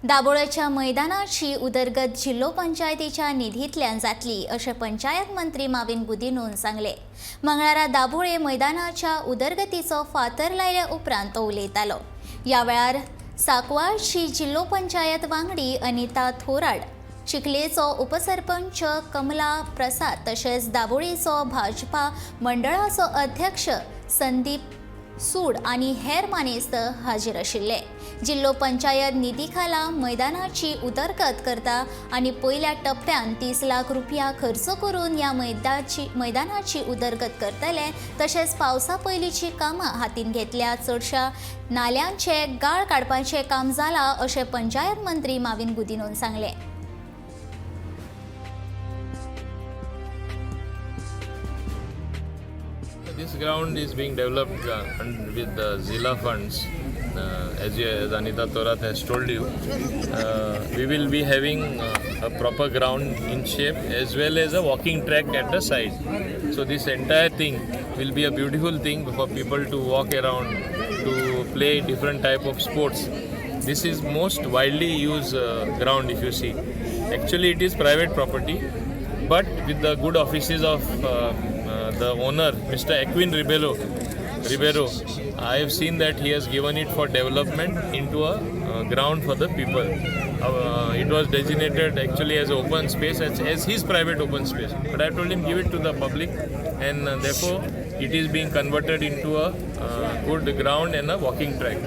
दाबोळेच्या मैदानाची उदरगत जिल्लो पंचायतीच्या निधींतल्यान जातली अशें पंचायत मंत्री माविन बुदीनोन सांगले। मंगळारा दाबोळे मैदानाच्या उदरगतीचो फातर लायल्या उपरांत तो उलयतालो। ह्या वेळार सांकवाळची जिल्लो पंचायत वांगडी अनिता थोराड, चिखलेचो उपसरपंच कमला प्रसाद तशेंच दाबोळेचो भाजपा मंडळाचो अध्यक्ष संदीप सूड आनी हेर मानेस्त हाजीर आशिल्ले। जिल्लो पंचायत निधी खाला मैदानाची उदरगत करता आनी पयल्या टप्प्यान 30 लाख रुपया खर्च करून ह्या मैदानाची उदरगत करतले। तशेंच पावसा पयलींची कामां हातीन घेतल्या। चडशा नाल्यांचे गाळ काडपाचें काम जाला अशें पंचायत मंत्री माविन बुदीनोन सांगले। This ground is being developed with the Zilla funds. As Anita Thorat has told you, we will be having a proper ground in shape as well as a walking track at the side. So this entire thing will be a beautiful thing for people to walk around, to play different type of sports. This is most widely used ground if you see. Actually it is private property, but with the good offices of the owner, Mr. Equin Ribeiro, I have seen that he has given it for development into a ground for the people. It was designated actually as an open space, as his private open space. But I told him give it to the public, and therefore it is being converted into a good ground and a walking track.